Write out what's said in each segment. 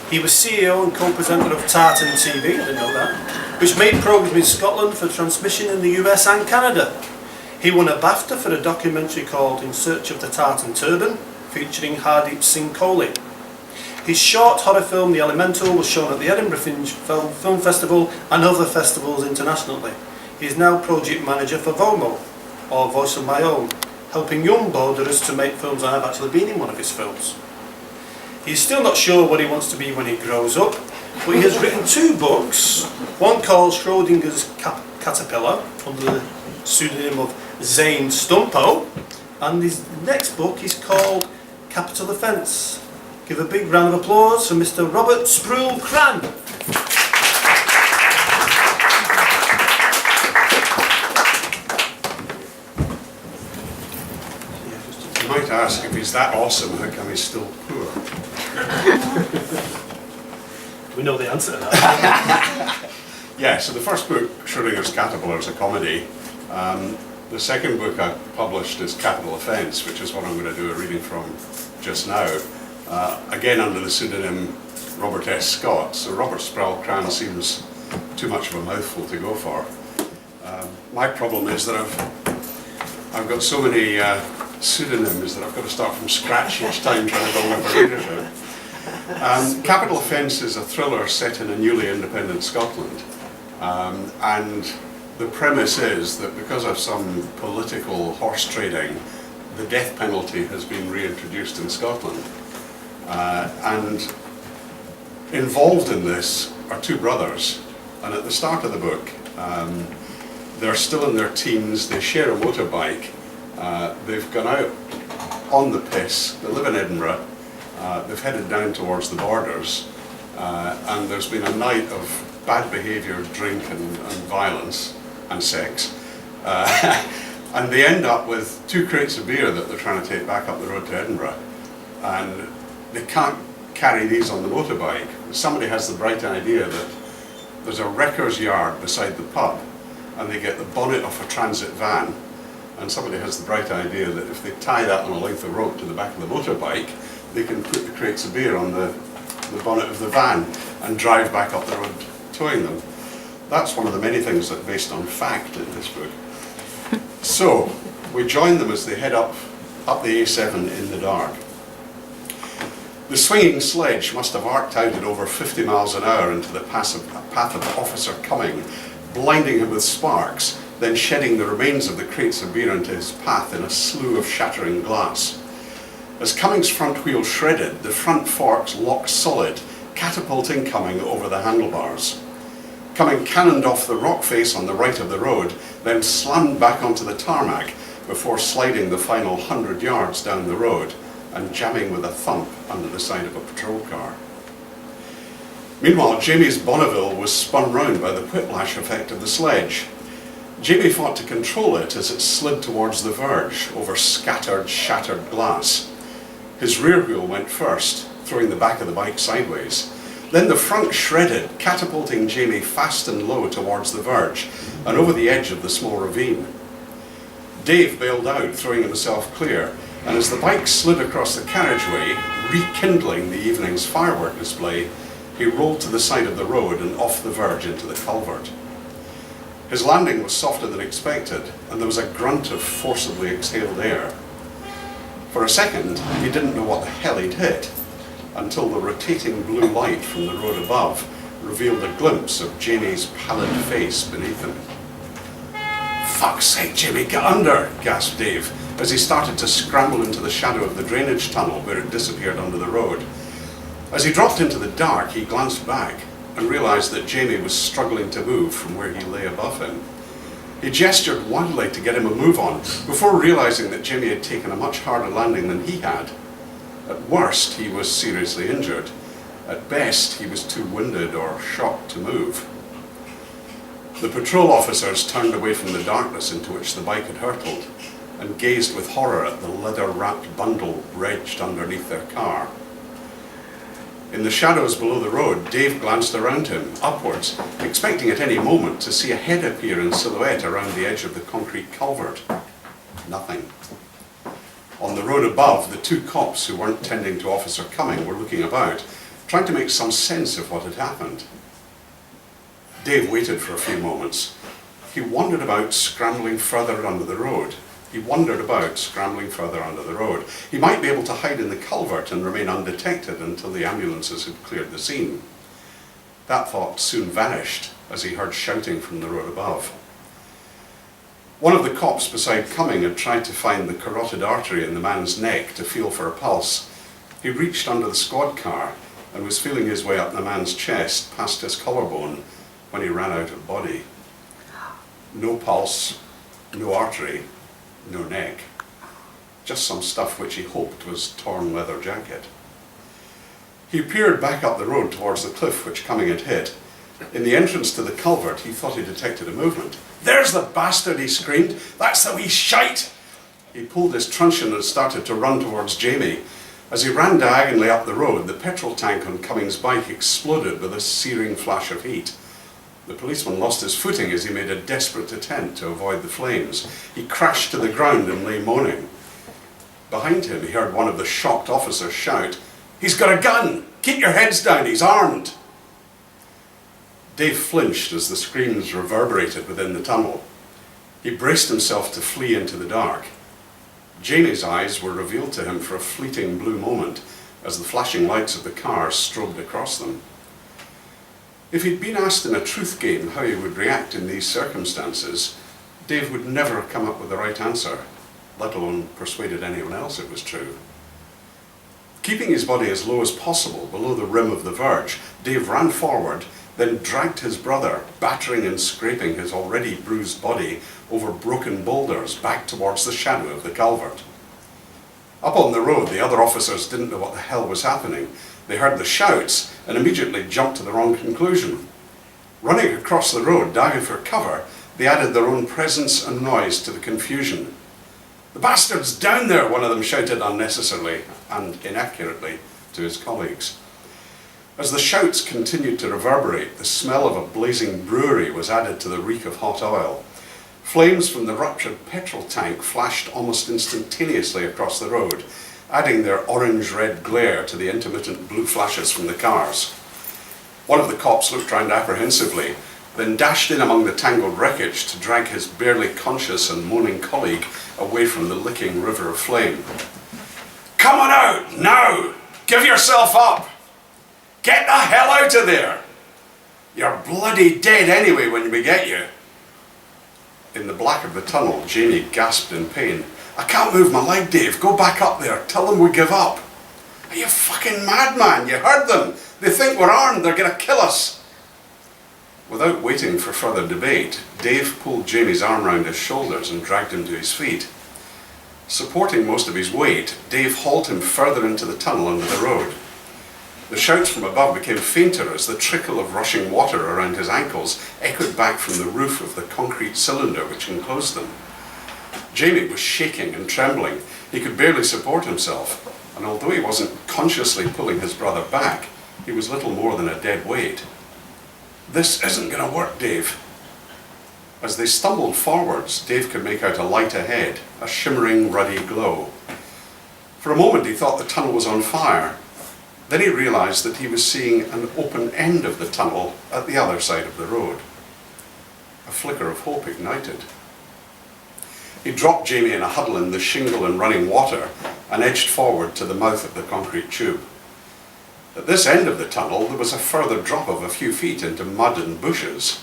He was CEO and co-presenter of Tartan TV, I didn't know that, which made programmes in Scotland for transmission in the US and Canada. He won a BAFTA for a documentary called In Search of the Tartan Turban, featuring Hardeep Singh Kohli. His short horror film The Elemental was shown at the Edinburgh Film Festival and other festivals internationally. He is now project manager for VOMO, or Voice of My Own, helping young borderers to make films. I have actually been in one of his films. He's still not sure what he wants to be when he grows up, but he has written 2 books, one called Schrodinger's Caterpillar, under the pseudonym of Zane Stumpo, and his next book is called Capital Offence. Give a big round of applause for Mr. Robert Sproul-Cran. You might ask, if he's that awesome, how come he's still poor? We know the answer to that. Yeah, so the first book, Schrodinger's Caterpillar, is a comedy. The second book I published is Capital Offence, which is what I'm going to do a reading from just now. Again under the pseudonym Robert S. Scott, so Robert Sproul-Cran seems too much of a mouthful to go for. My problem is that I've got so many pseudonyms that I've got to start from scratch each time trying to build up a readership. Capital Offence is a thriller set in a newly independent Scotland, and the premise is that because of some political horse trading, the death penalty has been reintroduced in Scotland. And involved in this are 2 brothers, and at the start of the book they're still in their teens, they share a motorbike, they've gone out on the piss, they live in Edinburgh, they've headed down towards the borders, and there's been a night of bad behaviour, drink and violence and sex, and they end up with 2 crates of beer that they're trying to take back up the road to Edinburgh, and they can't carry these on the motorbike. Somebody has the bright idea that there's a wrecker's yard beside the pub, and they get the bonnet off a transit van, and somebody has the bright idea that if they tie that on a length of rope to the back of the motorbike, they can put the crates of beer on the bonnet of the van and drive back up the road towing them. That's one of the many things that are based on fact in this book. So we join them as they head up the A7 in the dark. The swinging sledge must have arced out at over 50 miles an hour into the path of Officer Cumming, blinding him with sparks, then shedding the remains of the crates of beer into his path in a slew of shattering glass. As Cumming's front wheel shredded, the front forks locked solid, catapulting Cumming over the handlebars. Cumming cannoned off the rock face on the right of the road, then slammed back onto the tarmac before sliding the final 100 yards down the road and jamming with a thump under the side of a patrol car. Meanwhile, Jamie's Bonneville was spun round by the whiplash effect of the sledge. Jamie fought to control it as it slid towards the verge over scattered, shattered glass. His rear wheel went first, throwing the back of the bike sideways. Then the front shredded, catapulting Jamie fast and low towards the verge and over the edge of the small ravine. Dave bailed out, throwing himself clear, and as the bike slid across the carriageway, rekindling the evening's firework display, he rolled to the side of the road and off the verge into the culvert. His landing was softer than expected, and there was a grunt of forcibly exhaled air. For a second, he didn't know what the hell he'd hit, until the rotating blue light from the road above revealed a glimpse of Jamie's pallid face beneath him. "Fuck's sake, Jamie, get under!" gasped Dave, as he started to scramble into the shadow of the drainage tunnel where it disappeared under the road. As he dropped into the dark, he glanced back and realised that Jamie was struggling to move from where he lay above him. He gestured wildly to get him a move on, before realising that Jamie had taken a much harder landing than he had. At worst, he was seriously injured. At best, he was too winded or shocked to move. The patrol officers turned away from the darkness into which the bike had hurtled and gazed with horror at the leather-wrapped bundle wedged underneath their car. In the shadows below the road, Dave glanced around him, upwards, expecting at any moment to see a head appear in silhouette around the edge of the concrete culvert. Nothing. On the road above, the two cops who weren't tending to Officer Cumming were looking about, trying to make some sense of what had happened. Dave waited for a few moments. He wandered about, scrambling further under the road. He might be able to hide in the culvert and remain undetected until the ambulances had cleared the scene. That thought soon vanished as he heard shouting from the road above. One of the cops beside Cumming had tried to find the carotid artery in the man's neck to feel for a pulse. He reached under the squad car and was feeling his way up the man's chest past his collarbone when he ran out of body. No pulse, no artery, no neck. Just some stuff which he hoped was torn leather jacket. He peered back up the road towards the cliff which Cumming had hit. In the entrance to the culvert, he thought he detected a movement. "There's the bastard," he screamed. "That's the wee shite!" He pulled his truncheon and started to run towards Jamie. As he ran diagonally up the road, the petrol tank on Cumming's bike exploded with a searing flash of heat. The policeman lost his footing as he made a desperate attempt to avoid the flames. He crashed to the ground and lay moaning. Behind him, he heard one of the shocked officers shout, "He's got a gun! Keep your heads down, he's armed!" Dave flinched as the screams reverberated within the tunnel. He braced himself to flee into the dark. Jamie's eyes were revealed to him for a fleeting blue moment as the flashing lights of the car strobed across them. If he'd been asked in a truth game how he would react in these circumstances, Dave would never have come up with the right answer, let alone persuaded anyone else it was true. Keeping his body as low as possible below the rim of the verge, Dave ran forward, then dragged his brother, battering and scraping his already bruised body over broken boulders back towards the shadow of the culvert. Up on the road, the other officers didn't know what the hell was happening. They heard the shouts and immediately jumped to the wrong conclusion. Running across the road, diving for cover, they added their own presence and noise to the confusion. "The bastard's down there," one of them shouted unnecessarily and inaccurately to his colleagues. As the shouts continued to reverberate, the smell of a blazing brewery was added to the reek of hot oil. Flames from the ruptured petrol tank flashed almost instantaneously across the road, adding their orange-red glare to the intermittent blue flashes from the cars. One of the cops looked round apprehensively, then dashed in among the tangled wreckage to drag his barely conscious and moaning colleague away from the licking river of flame. "Come on out, now! Give yourself up! Get the hell out of there! You're bloody dead anyway when we get you!" In the black of the tunnel, Jamie gasped in pain. "I can't move my leg, Dave. Go back up there. Tell them we give up." "Are you fucking mad, man? You heard them. They think we're armed. They're going to kill us." Without waiting for further debate, Dave pulled Jamie's arm round his shoulders and dragged him to his feet. Supporting most of his weight, Dave hauled him further into the tunnel under the road. The shouts from above became fainter as the trickle of rushing water around his ankles echoed back from the roof of the concrete cylinder which enclosed them. Jamie was shaking and trembling. He could barely support himself, and although he wasn't consciously pulling his brother back, he was little more than a dead weight. "This isn't going to work, Dave." As they stumbled forwards, Dave could make out a light ahead, a shimmering, ruddy glow. For a moment he thought the tunnel was on fire. Then he realised that he was seeing an open end of the tunnel at the other side of the road. A flicker of hope ignited. He dropped Jamie in a huddle in the shingle and running water and edged forward to the mouth of the concrete tube. At this end of the tunnel there was a further drop of a few feet into mud and bushes.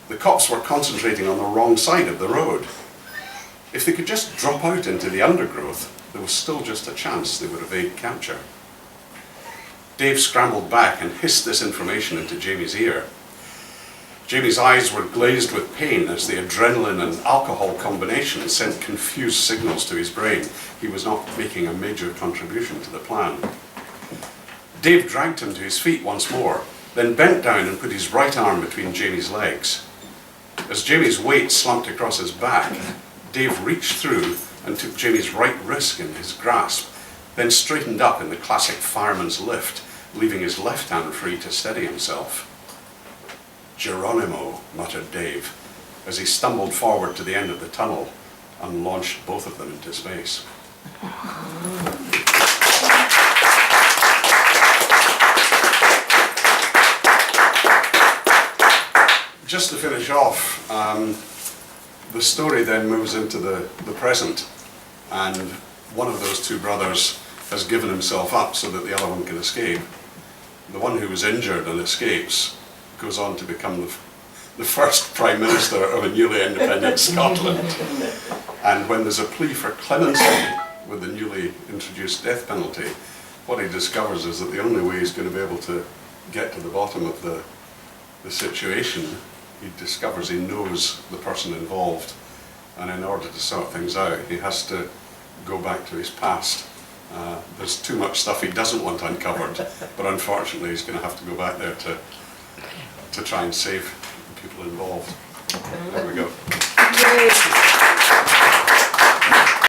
The cops were concentrating on the wrong side of the road. If they could just drop out into the undergrowth, there was still just a chance they would evade capture. Dave scrambled back and hissed this information into Jamie's ear. Jamie's eyes were glazed with pain as the adrenaline and alcohol combination sent confused signals to his brain. He was not making a major contribution to the plan. Dave dragged him to his feet once more, then bent down and put his right arm between Jamie's legs. As Jamie's weight slumped across his back, Dave reached through and took Jamie's right wrist in his grasp, then straightened up in the classic fireman's lift, leaving his left hand free to steady himself. "Geronimo," muttered Dave, as he stumbled forward to the end of the tunnel and launched both of them into space. just to finish off, the story then moves into the present, and one of those two brothers has given himself up so that the other one can escape. The one who was injured and escapes goes on to become the first Prime Minister of a newly independent Scotland. And when there's a plea for clemency with the newly introduced death penalty, what he discovers is that the only way he's going to be able to get to the bottom of the situation, he discovers he knows the person involved, and in order to sort things out, he has to go back to his past. There's too much stuff he doesn't want uncovered, but unfortunately he's going to have to go back there to try and save the people involved. There we go.